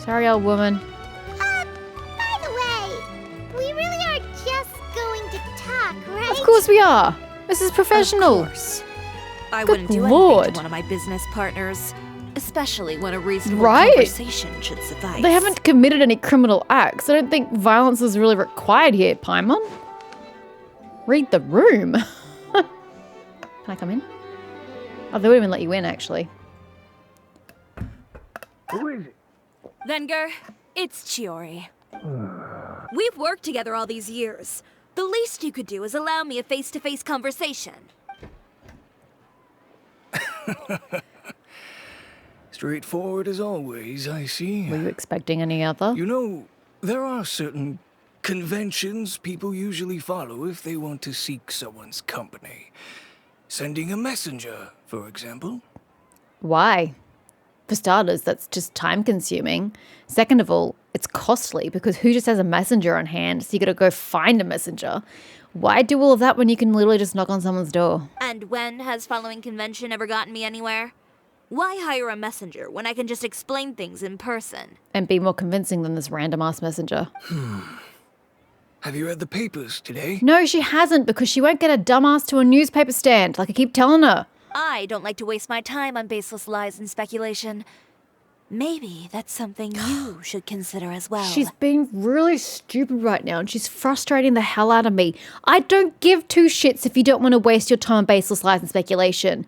Sorry, old woman. By the way, we really are just going to talk, right? Of course we are. This is professional. Of course. I Good wouldn't do Lord. anything to one of my business partners, especially when a reasonable Right. conversation should suffice. They haven't committed any criminal acts. I don't think violence is really required here, Paimon. Read the room. Can I come in? Oh, they wouldn't even let you in, actually. Who is it? Venger, it's Chiori. We've worked together all these years. The least you could do is allow me a face-to-face conversation. Straightforward as always, I see. Were you expecting any other? You know, there are certain conventions people usually follow if they want to seek someone's company. Sending a messenger, for example. Why? For starters, that's just time consuming. Second of all, it's costly because who just has a messenger on hand? So you gotta go find a messenger. Why do all of that when you can literally just knock on someone's door? And when has following convention ever gotten me anywhere? Why hire a messenger when I can just explain things in person? And be more convincing than this random ass messenger. Have you read the papers today? No, she hasn't because she won't get a dumbass to a newspaper stand, like I keep telling her. I don't like to waste my time on baseless lies and speculation. Maybe that's something you should consider as well. She's being really stupid right now and she's frustrating the hell out of me. I don't give two shits if you don't want to waste your time on baseless lies and speculation.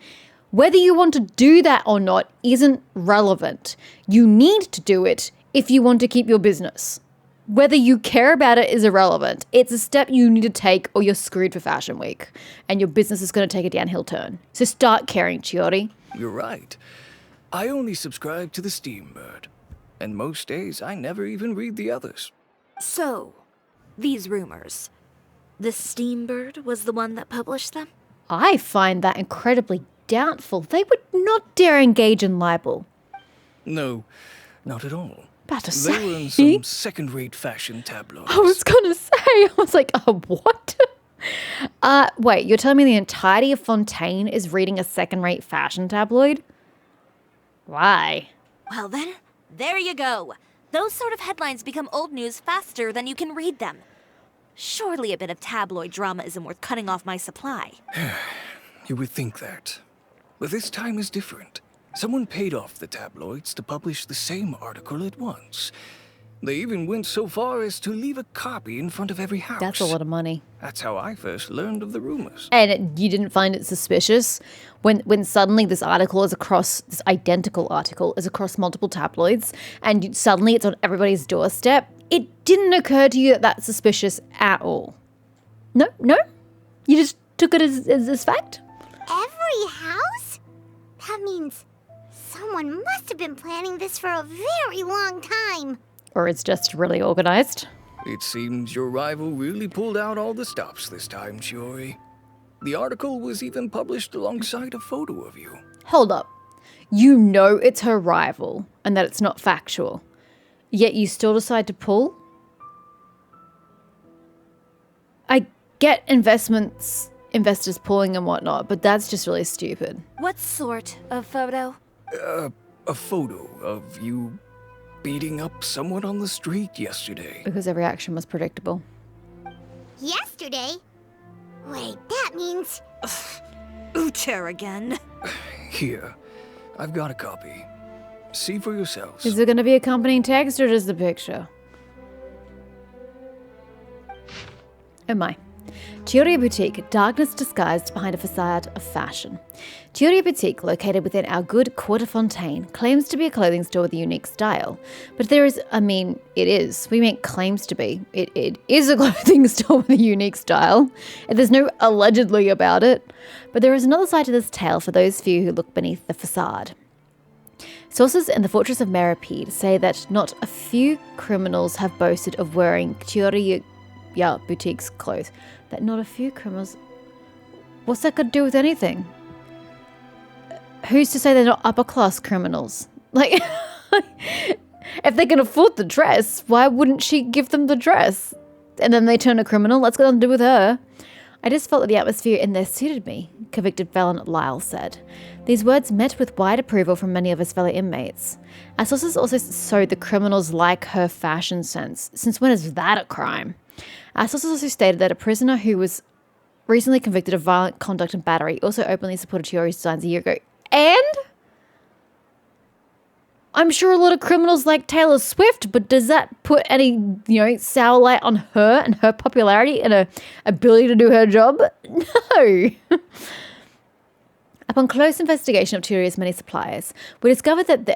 Whether you want to do that or not isn't relevant. You need to do it if you want to keep your business. Whether you care about it is irrelevant. It's a step you need to take or you're screwed for Fashion Week. And your business is going to take a downhill turn. So start caring, Chiori. You're right. I only subscribe to the Steambird. And most days, I never even read the others. So, these rumors. The Steambird was the one that published them? I find that incredibly doubtful. They would not dare engage in libel. No, not at all. About to They were in say. some second-rate fashion tabloids. I was gonna say, I was like, what? Wait, you're telling me the entirety of Fontaine is reading a second-rate fashion tabloid? Why? Well then, there you go. Those sort of headlines become old news faster than you can read them. Surely a bit of tabloid drama isn't worth cutting off my supply. You would think that. But this time is different. Someone paid off the tabloids to publish the same article at once. They even went so far as to leave a copy in front of every house. That's a lot of money. That's how I first learned of the rumors. And you didn't find it suspicious when suddenly this identical article is across multiple tabloids and suddenly it's on everybody's doorstep? It didn't occur to you that that's suspicious at all? No? You just took it as fact? Every house? That means someone must have been planning this for a very long time. Or it's just really organized? It seems your rival really pulled out all the stops this time, Chiori. The article was even published alongside a photo of you. Hold up. You know it's her rival and that it's not factual. Yet you still decide to pull? I get investors pulling and whatnot, but that's just really stupid. What sort of photo? A photo of you beating up someone on the street yesterday. Because every action was predictable. Yesterday? Wait, that means... Ucher again. Here, I've got a copy. See for yourselves. Is there going to be accompanying text or just the picture? Oh my. Chiori Boutique, darkness disguised behind a facade of fashion. Chiori Boutique, located within our good Quarter Fontaine, claims to be a clothing store with a unique style. But there is, it is. We make claims to be. It is a clothing store with a unique style. And there's no allegedly about it. But there is another side to this tale for those few who look beneath the facade. Sources in the Fortress of Meripede say that not a few criminals have boasted of wearing Chiori Boutique's clothes. That not a few criminals... What's that got to do with anything? Who's to say they're not upper-class criminals? Like, if they can afford the dress, why wouldn't she give them the dress? And then they turn a criminal? That's got nothing to do with her. I just felt that the atmosphere in there suited me, convicted felon Lyle said. These words met with wide approval from many of his fellow inmates. Our sources also showed the criminals like her fashion sense. Since when is that a crime? Our sources also stated that a prisoner who was recently convicted of violent conduct and battery also openly supported Chiori's designs a year ago. And I'm sure a lot of criminals like Taylor Swift, but does that put any, sour light on her and her popularity and her ability to do her job? No. Upon close investigation of Chiori's many suppliers, we discovered that,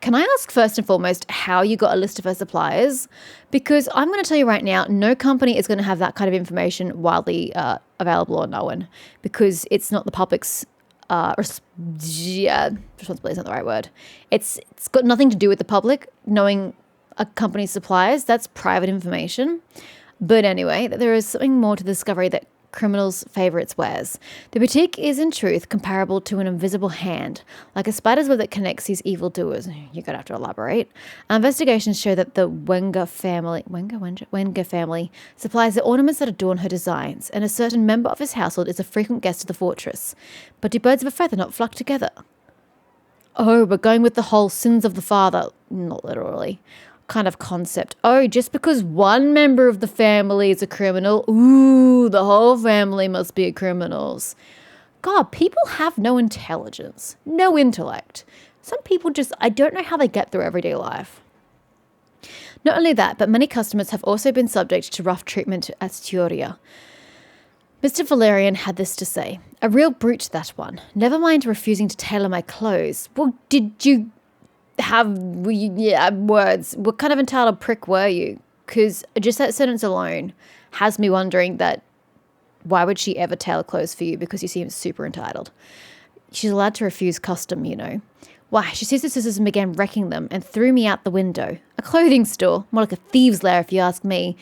can I ask first and foremost how you got a list of her suppliers? Because I'm going to tell you right now, no company is going to have that kind of information widely available or known, because it's not the public's responsibility is not the right word. It's got nothing to do with the public knowing a company's suppliers. That's private information. But anyway, there is something more to the discovery that criminals favor its wares. The boutique is in truth comparable to an invisible hand, like a spider's web that connects these evildoers. You're gonna have to elaborate. Investigations show that the Wenger family supplies the ornaments that adorn her designs, and a certain member of his household is a frequent guest of the fortress. But do birds of a feather not flock together? Oh, we're going with the whole sins of the father, not literally, kind of concept. Oh, just because one member of the family is a criminal, ooh, the whole family must be criminals. God, people have no intelligence, no intellect. Some people I don't know how they get through everyday life. Not only that, but many customers have also been subject to rough treatment at Stioria. Mr. Valerian had this to say. A real brute, that one. Never mind refusing to tailor my clothes. Well, did you words. What kind of entitled prick were you? Because just that sentence alone has me wondering that why would she ever tailor clothes for you? Because you seem super entitled. She's allowed to refuse custom, Why, she seized the scissors and began wrecking them and threw me out the window. A clothing store, more like a thieves' lair if you ask me.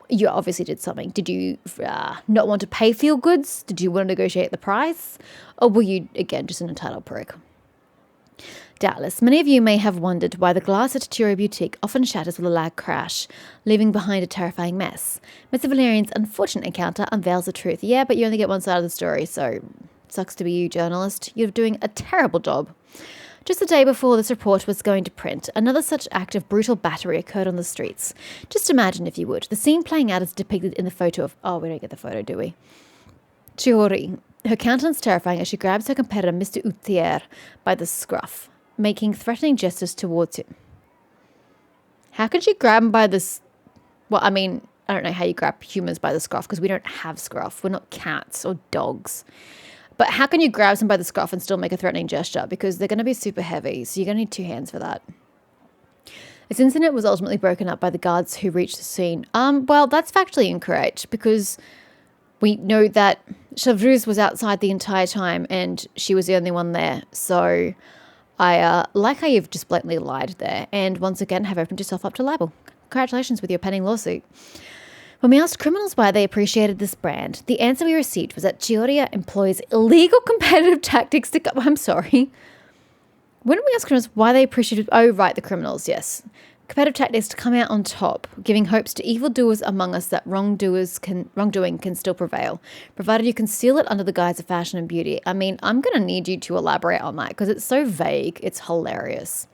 You obviously did something. Did you not want to pay for your goods? Did you want to negotiate the price? Or were you, again, just an entitled prick? Doubtless, many of you may have wondered why the glass at Chiori Boutique often shatters with a loud crash, leaving behind a terrifying mess. Mr. Valerian's unfortunate encounter unveils the truth. Yeah, but you only get one side of the story, so sucks to be you, journalist. You're doing a terrible job. Just the day before this report was going to print, another such act of brutal battery occurred on the streets. Just imagine, if you would, the scene playing out as depicted in the photo of... Oh, we don't get the photo, do we? Chiori, her countenance terrifying as she grabs her competitor, Mr. Aether, by the scruff, making threatening gestures towards him. How could she grab him by this? Well, I don't know how you grab humans by the scruff because we don't have scruff. We're not cats or dogs. But how can you grab someone by the scruff and still make a threatening gesture? Because they're going to be super heavy, so you're going to need 2 hands for that. This incident was ultimately broken up by the guards who reached the scene. Well, that's factually incorrect because we know that Chevreuse was outside the entire time and she was the only one there. So I like how you've just blatantly lied there and once again have opened yourself up to libel. Congratulations with your pending lawsuit. When we asked criminals why they appreciated this brand, the answer we received was that Chioria employs illegal competitive tactics to... I'm sorry. When did we ask criminals why they appreciated... Oh, right, the criminals, yes. Competitive tactics to come out on top, giving hopes to evildoers among us that wrongdoing can still prevail, provided you conceal it under the guise of fashion and beauty. I'm going to need you to elaborate on that because it's so vague, it's hilarious.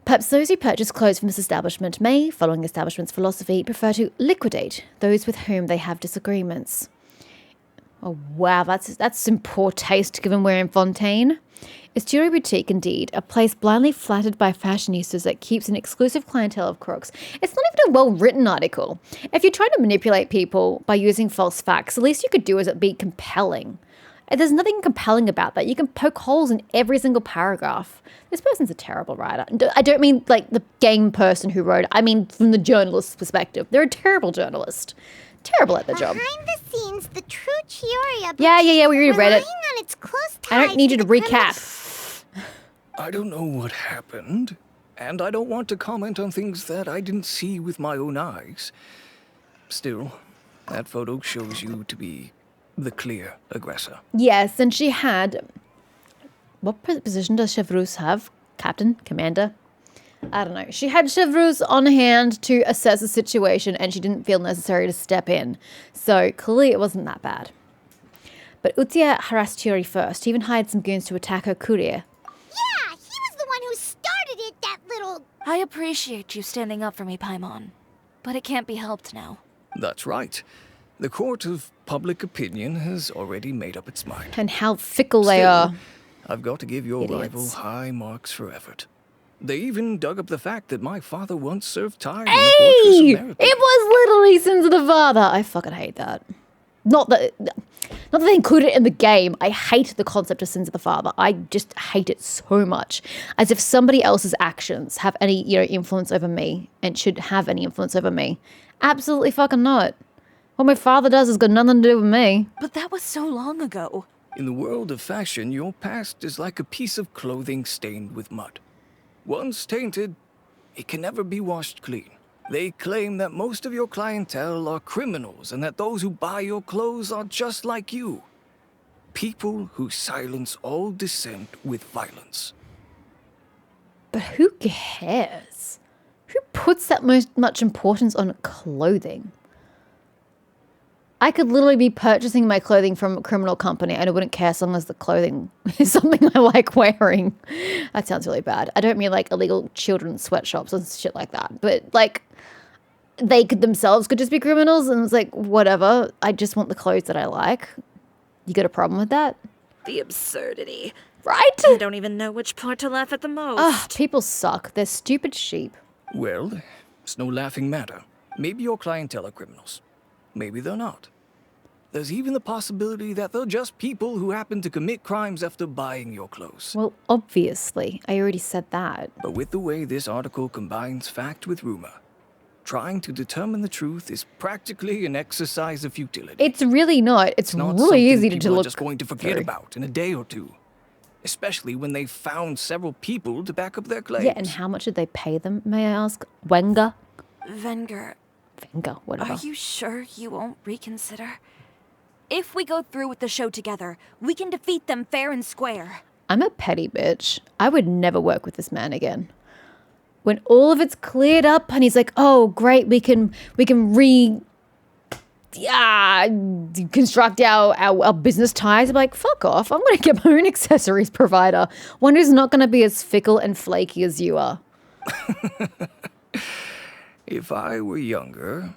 Perhaps those who purchase clothes from this establishment may, following the establishment's philosophy, prefer to liquidate those with whom they have disagreements. Oh, wow, that's some poor taste given we're in Fontaine. Is Chiori Boutique indeed a place blindly flattered by fashionistas that keeps an exclusive clientele of crooks? It's not even a well-written article. If you're trying to manipulate people by using false facts, the least you could do is it be compelling. There's nothing compelling about that. You can poke holes in every single paragraph. This person's a terrible writer. I don't mean like the game person who wrote it. I mean from the journalist's perspective. They're a terrible journalist. Terrible at their job. Behind the scenes, the true Chioria... Yeah, we already read it. On its close I don't need you to recap. I don't know what happened, and I don't want to comment on things that I didn't see with my own eyes. Still, that photo shows you to be the clear aggressor. Yes, and she had... What position does Chevreuse have? Captain? Commander? I don't know. She had Chevreuse on hand to assess the situation and she didn't feel necessary to step in. So clearly it wasn't that bad. But Utia harassed Chiori first. He even hired some goons to attack her courier. Yeah, he was the one who started it, that little... I appreciate you standing up for me, Paimon. But it can't be helped now. That's right. The court of public opinion has already made up its mind. And how fickle they Still, are. I've got to give your Idiots. rival high marks for effort. They even dug up the fact that my father once served time in the Fortress Hey! of Merit. It was literally Sins of the Father. I fucking hate that. Not that they include it in the game. I hate the concept of Sins of the Father. I just hate it so much. As if somebody else's actions have any, influence over me and should have any influence over me. Absolutely fucking not. What my father does has got nothing to do with me. But that was so long ago. In the world of fashion, your past is like a piece of clothing stained with mud. Once tainted, it can never be washed clean. They claim that most of your clientele are criminals and that those who buy your clothes are just like you. People who silence all dissent with violence. But who cares? Who puts that much importance on clothing? I could literally be purchasing my clothing from a criminal company and I wouldn't care as long as the clothing is something I like wearing. That sounds really bad. I don't mean like illegal children's sweatshops and shit like that. But like they could themselves could just be criminals and it's like, whatever. I just want the clothes that I like. You got a problem with that? The absurdity. Right? I don't even know which part to laugh at the most. Ugh, people suck. They're stupid sheep. Well, it's no laughing matter. Maybe your clientele are criminals. Maybe they're not. There's even the possibility that they're just people who happen to commit crimes after buying your clothes. Well, obviously. I already said that. But with the way this article combines fact with rumor, trying to determine the truth is practically an exercise of futility. It's really not. It's not really something easy to people are look just going to forget through. about in a day or two. Especially when they've found several people to back up their claims. Yeah, and how much did they pay them, may I ask? Wenger? Wenger, Whatever. are you sure you won't reconsider? If we go through with the show together, we can defeat them fair and square. I'm a petty bitch. I would never work with this man again. When all of it's cleared up and he's like, oh, great, we can construct our business ties. I'm like, fuck off. I'm going to get my own accessories provider. One who's not going to be as fickle and flaky as you are. If I were younger,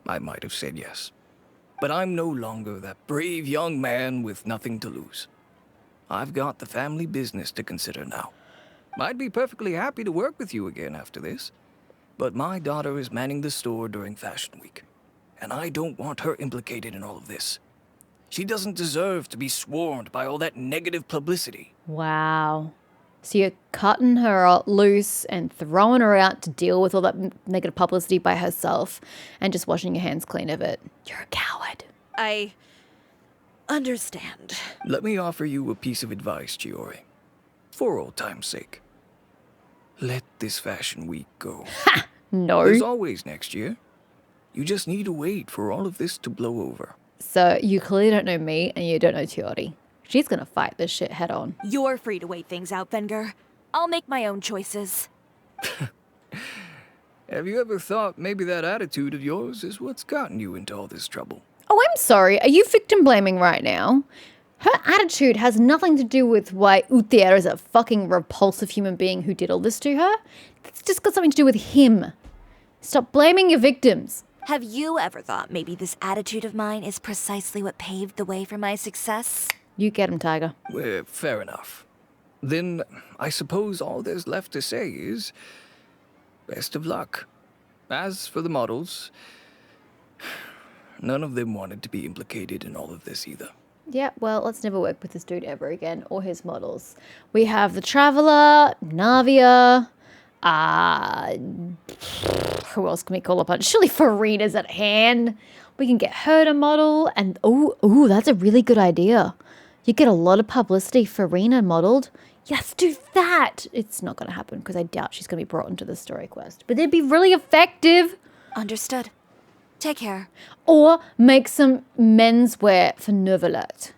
I might have said yes. But I'm no longer that brave young man with nothing to lose. I've got the family business to consider now. I'd be perfectly happy to work with you again after this. But my daughter is manning the store during Fashion Week. And I don't want her implicated in all of this. She doesn't deserve to be swarmed by all that negative publicity. Wow. So you're cutting her loose and throwing her out to deal with all that negative publicity by herself and just washing your hands clean of it. You're a coward. I understand. Let me offer you a piece of advice, Chiori. For old time's sake. Let this Fashion Week go. No. There's always next year. You just need to wait for all of this to blow over. So you clearly don't know me and you don't know Chiori. She's going to fight this shit head on. You're free to wait things out, Wenger. I'll make my own choices. Have you ever thought maybe that attitude of yours is what's gotten you into all this trouble? Oh, I'm sorry. Are you victim blaming right now? Her attitude has nothing to do with why Uther is a fucking repulsive human being who did all this to her. It's just got something to do with him. Stop blaming your victims. Have you ever thought maybe this attitude of mine is precisely what paved the way for my success? You get him, Tiger. Well, fair enough. Then I suppose all there's left to say is best of luck. As for the models, none of them wanted to be implicated in all of this either. Yeah, well, let's never work with this dude ever again or his models. We have the Traveler, Navia, who else can we call upon? Surely Farina's at hand. We can get her to model and ooh, that's a really good idea. You get a lot of publicity, Farina modeled. Yes, do that. It's not going to happen because I doubt she's going to be brought into the story quest. But it'd be really effective. Understood. Take care. Or make some menswear for Neuvillette.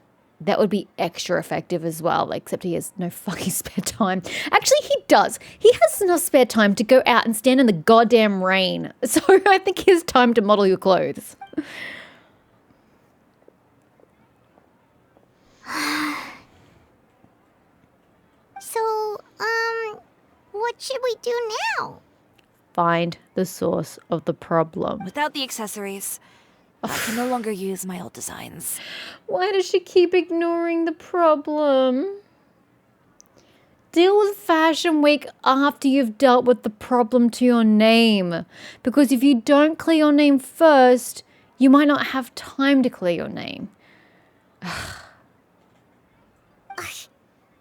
That would be extra effective as well, except he has no fucking spare time. Actually, he does. He has enough spare time to go out and stand in the goddamn rain. So I think he has time to model your clothes. So, what should we do now? Find the source of the problem. Without the accessories, I can no longer use my old designs. Why does she keep ignoring the problem? Deal with Fashion Week after you've dealt with the problem to your name. Because if you don't clear your name first, you might not have time to clear your name.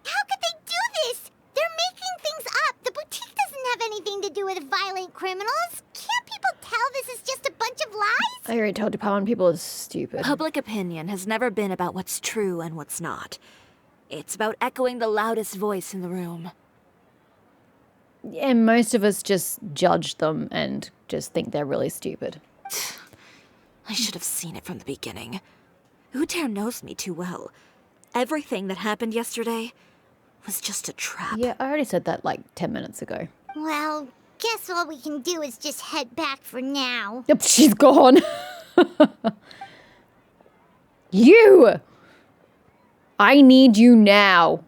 How could they do this? They're making things up. The boutique doesn't have anything to do with violent criminals. Can't people tell this is just a bunch of lies? I already told you, Pawan, people are stupid. Public opinion has never been about what's true and what's not. It's about echoing the loudest voice in the room. And most of us just judge them and just think they're really stupid. I should have seen it from the beginning. Aether knows me too well. Everything that happened yesterday was just a trap. Yeah, I already said that like 10 minutes ago. Well, guess all we can do is just head back for now. Yep, she's gone. You! I need you now.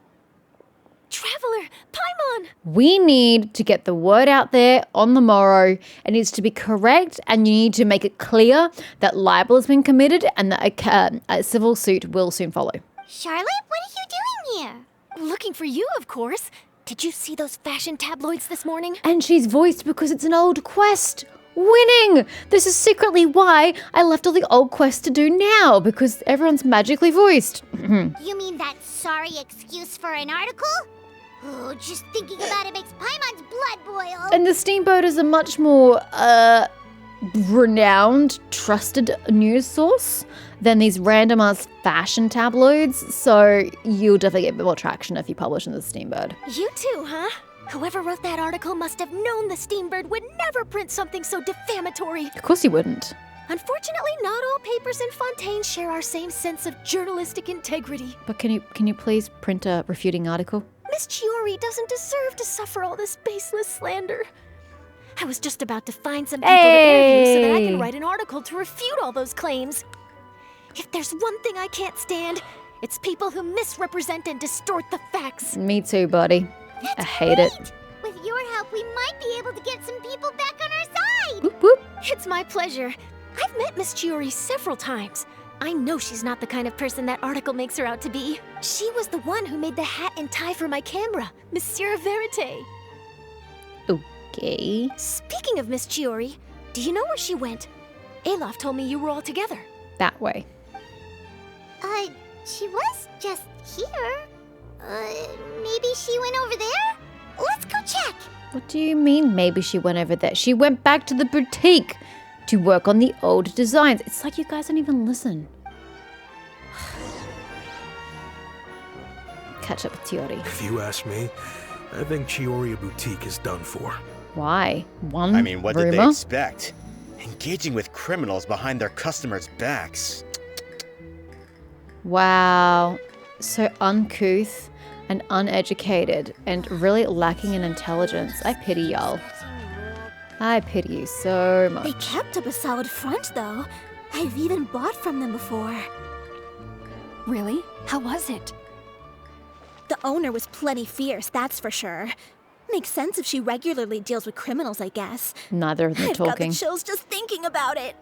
Traveler, Paimon! We need to get the word out there on the morrow. It needs to be correct, and you need to make it clear that libel has been committed and that a civil suit will soon follow. Charlotte, what are you doing here? Looking for you, of course. Did you see those fashion tabloids this morning? And she's voiced because it's an old quest. Winning! This is secretly why I left all the old quests to do now, because everyone's magically voiced. You mean that sorry excuse for an article? Oh, just thinking about it makes Paimon's blood boil. And the Steamboat is a much more renowned, trusted news source than these random ass fashion tabloids. So you'll definitely get a bit more traction if you publish in the Steamboat. You too, huh? Whoever wrote that article must have known the Steambird would never print something so defamatory. Of course you wouldn't. Unfortunately, not all papers in Fontaine share our same sense of journalistic integrity. But can you please print a refuting article? Miss Chiori doesn't deserve to suffer all this baseless slander. I was just about to find some people to interview so that I can write an article to refute all those claims. If there's one thing I can't stand, it's people who misrepresent and distort the facts. Me too, buddy. I hate it. With your help, we might be able to get some people back on our side. Whoop, whoop. It's my pleasure. I've met Miss Chiori several times. I know she's not the kind of person that article makes her out to be. She was the one who made the hat and tie for my camera, Monsieur Verite. Okay. Speaking of Miss Chiori, do you know where she went? Alof told me you were all together. That way. She was just here. Maybe she went over there? Let's go check. What do you mean maybe she went over there? She went back to the boutique to work on the old designs. It's like you guys don't even listen. Catch up with Chiori. If you ask me, I think Chiori Boutique is done for. Why? One I mean, what did they rumor? expect? Engaging with criminals behind their customers' backs. Wow. So uncouth and uneducated and really lacking in intelligence. I pity y'all. I pity you so They much. kept up a solid front, though. I've even bought from them before. Really? How was it? The owner was plenty fierce, that's for sure. Makes sense if she regularly deals with criminals, I guess. Neither of them are I've got talking. the chills just thinking about it.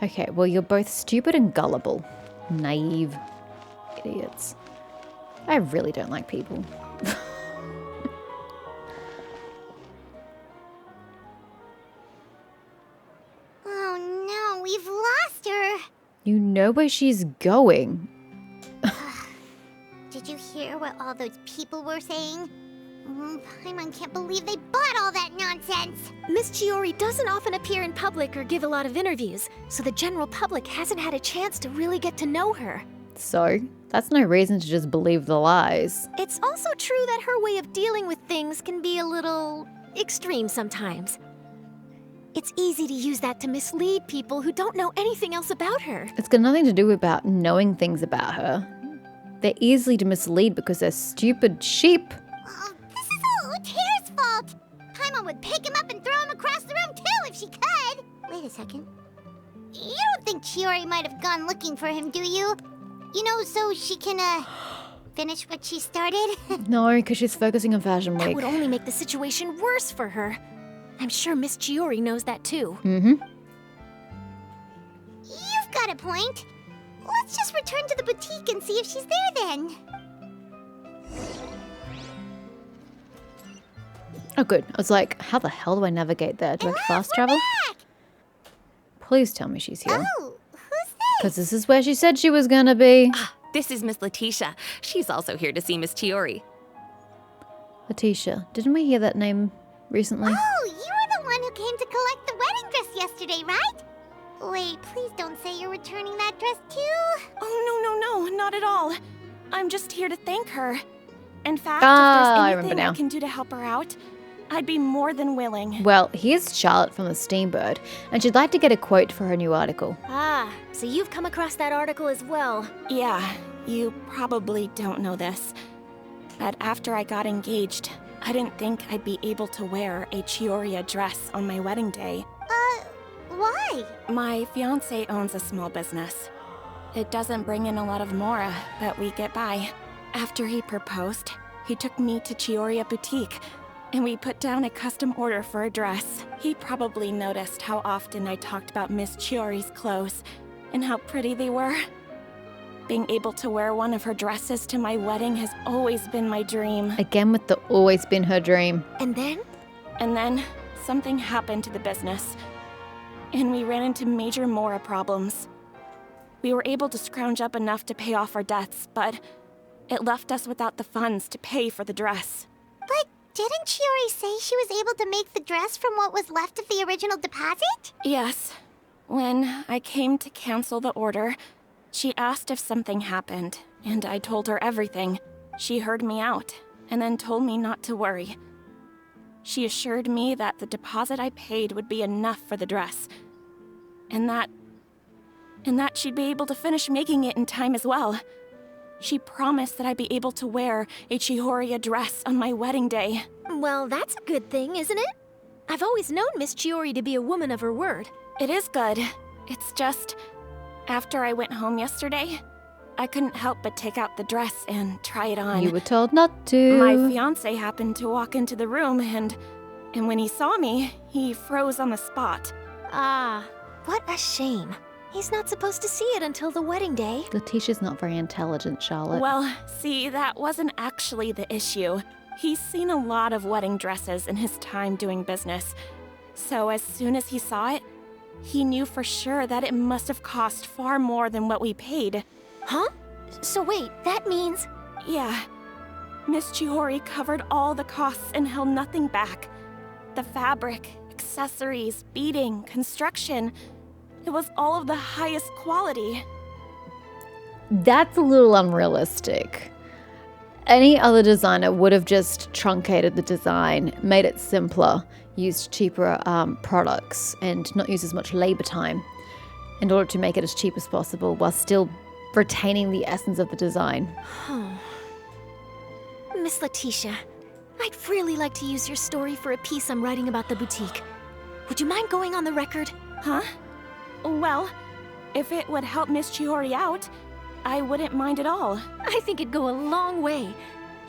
Okay, well, you're both stupid and gullible. Naive idiots. I really don't like people. Oh no, we've lost her. You know where she's going. Did you hear what all those people were saying? Paimon can't believe they bought all that nonsense. Miss Chiori doesn't often appear in public or give a lot of interviews, so the general public hasn't had a chance to really get to know her. So, that's no reason to just believe the lies. It's also true that her way of dealing with things can be a little extreme sometimes. It's easy to use that to mislead people who don't know anything else about her. It's got nothing to do about knowing things about her. They're easily to mislead because they're stupid sheep. Oh, this is all Aether's fault. Paimon would pick him up and throw him across the room too if she could. Wait a second. You don't think Chiori might have gone looking for him, do you? You know, so she can, finish what she started? No, because she's focusing on Fashion That Week. would only make the situation worse for her. I'm sure Miss Chiori knows that too. Mm-hmm. You've got a point. Let's just return to the boutique and see if she's there then. Oh, good. I was like, how the hell do I navigate there? Do I fast travel? Back! Please tell me she's here. Oh, who's this? Because this is where she said she was going to be. This is Miss Letitia. She's also here to see Miss Chiori. Letitia. Didn't we hear that name recently? Oh, you were the one who came to collect the wedding dress yesterday, right? Wait, please don't say you're returning that dress too. Oh, no, not at all. I'm just here to thank her. In fact, I if remember there's anything now. I can do to help her out, I'd be more than willing. Well, here's Charlotte from the Steambird, and she'd like to get a quote for her new article. Ah, so you've come across that article as well. Yeah, you probably don't know this, but after I got engaged, I didn't think I'd be able to wear a Chioria dress on my wedding day. Why? My fiancé owns a small business. It doesn't bring in a lot of mora, but we get by. After he proposed, he took me to Chioria Boutique, and we put down a custom order for a dress. He probably noticed how often I talked about Miss Chiori's clothes, and how pretty they were. Being able to wear one of her dresses to my wedding has always been my dream. Again with the always been her dream. And then? And then, something happened to the business, and we ran into major mora problems. We were able to scrounge up enough to pay off our debts, but it left us without the funds to pay for the dress. But didn't Chiori say she was able to make the dress from what was left of the original deposit? Yes. When I came to cancel the order, she asked if something happened, and I told her everything. She heard me out, and then told me not to worry. She assured me that the deposit I paid would be enough for the dress, and that she'd be able to finish making it in time as well. She promised that I'd be able to wear a Chihoria dress on my wedding day. Well, that's a good thing, isn't it? I've always known Miss Chiori to be a woman of her word. It is good. It's just, after I went home yesterday, I couldn't help but take out the dress and try it on. You were told not to. My fiancé happened to walk into the room, and when he saw me, he froze on the spot. Ah, what a shame. He's not supposed to see it until the wedding day. Letitia's not very intelligent, Charlotte. Well, see, that wasn't actually the issue. He's seen a lot of wedding dresses in his time doing business. So as soon as he saw it, he knew for sure that it must have cost far more than what we paid. Huh? So wait, that means... Yeah. Miss Chihori covered all the costs and held nothing back. The fabric, accessories, beading, construction... It was all of the highest quality. That's a little unrealistic. Any other designer would have just truncated the design, made it simpler, used cheaper products, and not use as much labor time in order to make it as cheap as possible while still retaining the essence of the design. Miss Letitia, I'd really like to use your story for a piece I'm writing about the boutique. Would you mind going on the record? Huh? Well, if it would help Miss Chihori out, I wouldn't mind at all. I think it'd go a long way.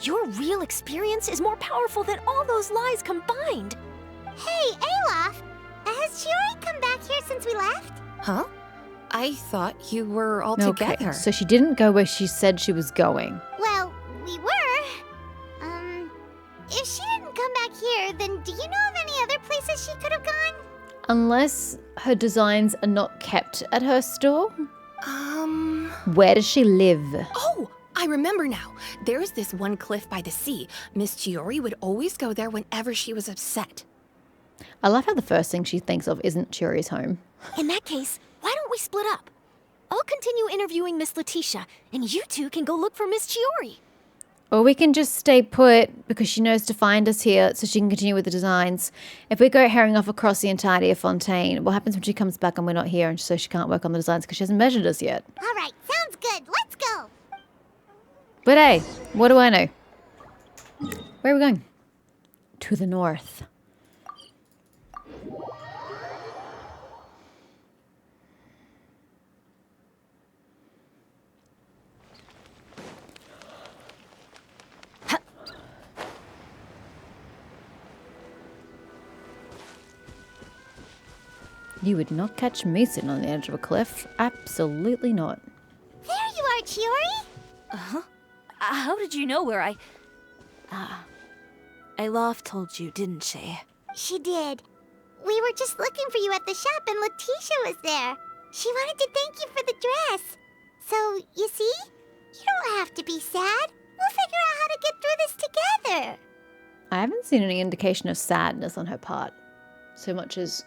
Your real experience is more powerful than all those lies combined. Hey, Olaf! Has Chiori come back here since we left? Huh? I thought you were all together. So she didn't go where she said she was going. Well, we were. If she didn't come back here, then do you know of any other places she could have gone? Unless her designs are not kept at her store? Where does she live? Oh, I remember now. There's this one cliff by the sea. Miss Chiori would always go there whenever she was upset. I love how the first thing she thinks of isn't Chiori's home. In that case, why don't we split up? I'll continue interviewing Miss Letitia, and you two can go look for Miss Chiori. Or we can just stay put because she knows to find us here so she can continue with the designs. If we go herring off across the entirety of Fontaine, what happens when she comes back and we're not here and so she can't work on the designs because she hasn't measured us yet? All right, sounds good. Let's go. But hey, what do I know? Where are we going? To the north. You would not catch me sitting on the edge of a cliff. Absolutely not. There you are, Chiori. Uh-huh. How did you know where I... Alof told you, didn't she? She did. We were just looking for you at the shop and Letitia was there. She wanted to thank you for the dress. So, you see? You don't have to be sad. We'll figure out how to get through this together. I haven't seen any indication of sadness on her part. So much as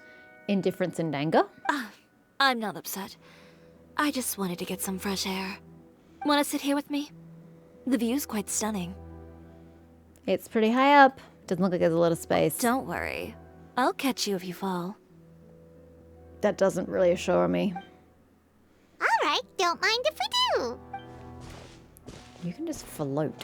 indifference and anger. I'm not upset. I just wanted to get some fresh air. Want to sit here with me? The view's quite stunning. It's pretty high up. Doesn't look like there's a lot of space. Don't worry. I'll catch you if you fall. That doesn't really assure me. All right, don't mind if we do. You can just float.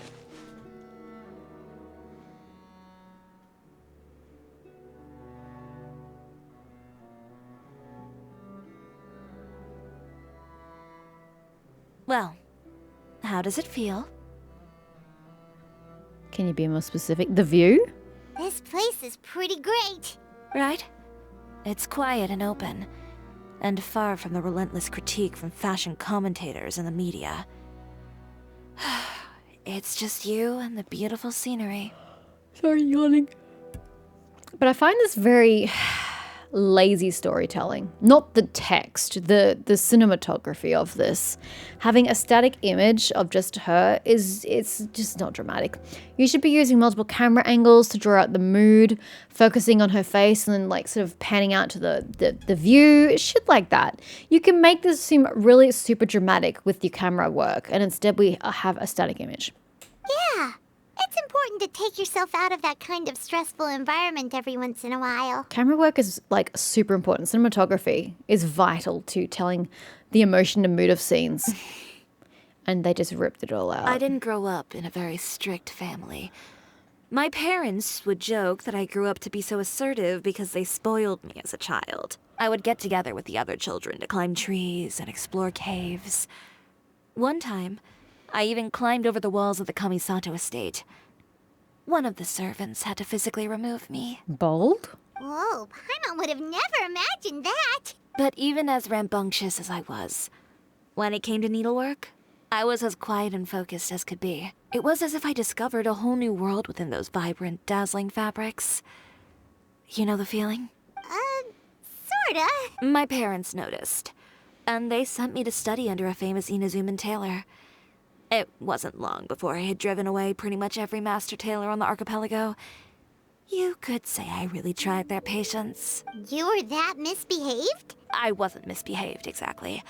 Well, how does it feel? Can you be more specific? The view? This place is pretty great. Right? It's quiet and open, and far from the relentless critique from fashion commentators and the media. It's just you and the beautiful scenery. Sorry, yawning. But I find this very lazy storytelling. Not the text, the cinematography of this. Having a static image of just her it's just not dramatic. You should be using multiple camera angles to draw out the mood, focusing on her face and then like sort of panning out to the view, shit like that. You can make this seem really super dramatic with your camera work, and instead we have a static image. Yeah. It's important to take yourself out of that kind of stressful environment every once in a while. Camera work is like super important. Cinematography is vital to telling the emotion and mood of scenes. And they just ripped it all out. I didn't grow up in a very strict family. My parents would joke that I grew up to be so assertive because they spoiled me as a child. I would get together with the other children to climb trees and explore caves. One time, I even climbed over the walls of the Kamisato estate. One of the servants had to physically remove me. Bold? Whoa, Paimon would have never imagined that. But even as rambunctious as I was, when it came to needlework, I was as quiet and focused as could be. It was as if I discovered a whole new world within those vibrant, dazzling fabrics. You know the feeling? Sorta. My parents noticed, and they sent me to study under a famous Inazuman tailor. It wasn't long before I had driven away pretty much every master tailor on the archipelago. You could say I really tried their patience. You were that misbehaved? I wasn't misbehaved, exactly.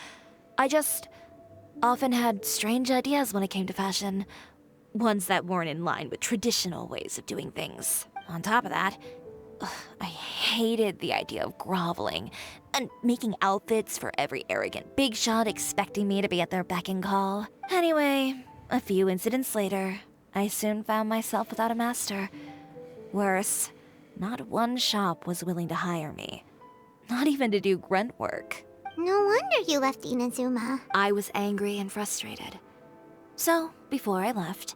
I just often had strange ideas when it came to fashion. Ones that weren't in line with traditional ways of doing things. On top of that, I hated the idea of groveling and making outfits for every arrogant big shot expecting me to be at their beck and call. Anyway, a few incidents later, I soon found myself without a master. Worse, not one shop was willing to hire me. Not even to do grunt work. No wonder you left Inazuma. I was angry and frustrated. So, before I left,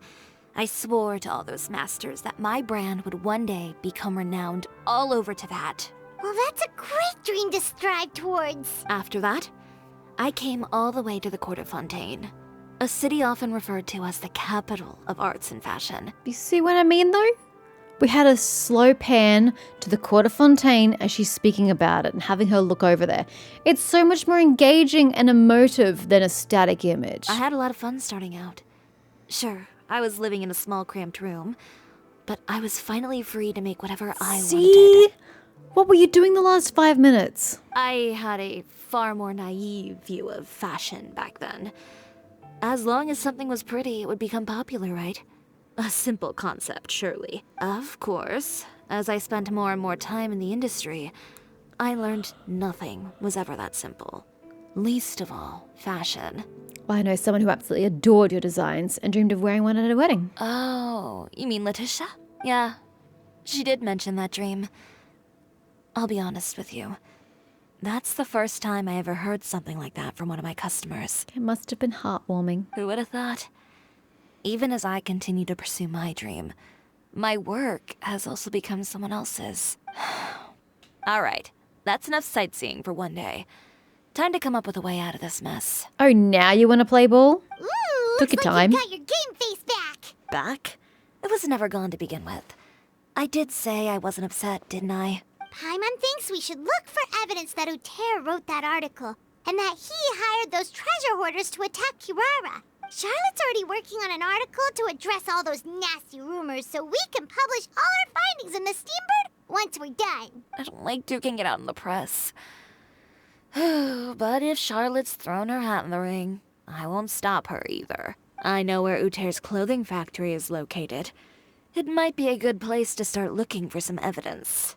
I swore to all those masters that my brand would one day become renowned all over Teyvat. Well, that's a great dream to strive towards. After that, I came all the way to the court of Fontaine, a city often referred to as the capital of arts and fashion. You see what I mean, though? We had a slow pan to the court of Fontaine as she's speaking about it and having her look over there. It's so much more engaging and emotive than a static image. I had a lot of fun starting out. Sure, I was living in a small cramped room, but I was finally free to make whatever I wanted. What were you doing the last 5 minutes? I had a far more naive view of fashion back then. As long as something was pretty, it would become popular, right? A simple concept, surely. Of course, as I spent more and more time in the industry, I learned nothing was ever that simple. Least of all, fashion. Well, I know someone who absolutely adored your designs and dreamed of wearing one at a wedding. Oh, you mean Letitia? Yeah, she did mention that dream. I'll be honest with you. That's the first time I ever heard something like that from one of my customers. It must have been heartwarming. Who would have thought? Even as I continue to pursue my dream, my work has also become someone else's. Alright, that's enough sightseeing for one day. Time to come up with a way out of this mess. Oh, now you want to play ball? Ooh, Took your looks like time. you got your game face back. Back? It was never gone to begin with. I did say I wasn't upset, didn't I? Paimon thinks we should look for evidence that Aether wrote that article, and that he hired those treasure hoarders to attack Kirara. Charlotte's already working on an article to address all those nasty rumors so we can publish all our findings in the Steambird once we're done. I don't like duking it out in the press. But if Charlotte's thrown her hat in the ring, I won't stop her either. I know where Aether's clothing factory is located. It might be a good place to start looking for some evidence.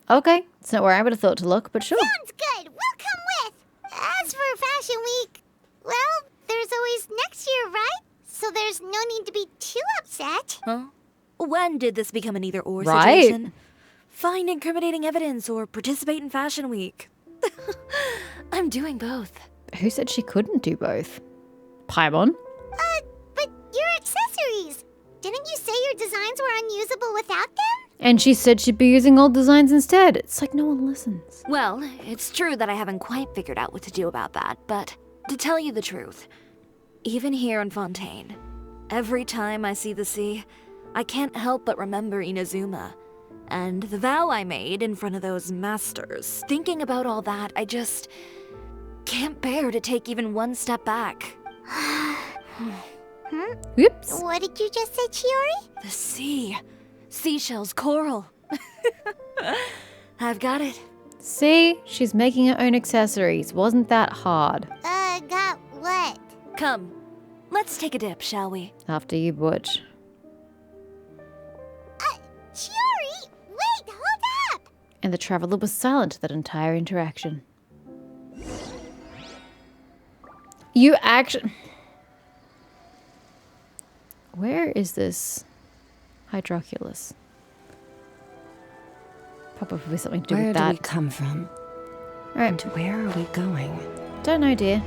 Okay, it's not where I would have thought to look, but sure. Sounds good. We'll come with. As for Fashion Week, well, there's always next year, right? So there's no need to be too upset. Huh? When did this become an either-or Right. situation? Find incriminating evidence or participate in Fashion Week. I'm doing both. Who said she couldn't do both? Paimon? But your accessories. Didn't you say your designs were unusable without them? And she said she'd be using old designs instead. It's like no one listens. Well, it's true that I haven't quite figured out what to do about that, but to tell you the truth, even here in Fontaine, every time I see the sea, I can't help but remember Inazuma and the vow I made in front of those masters. Thinking about all that, I just can't bear to take even one step back. Whoops. What did you just say, Chiori? The sea. Seashells, coral. I've got it. See? She's making her own accessories. Wasn't that hard? Got what? Come, let's take a dip, shall we? After you, Butch. Chiori, wait, hold up! And the traveler was silent that entire interaction. You actually... Where is this Hydroculus? Probably something to do Where with do that. we come from? Alright, Where are we going? don't know, dear.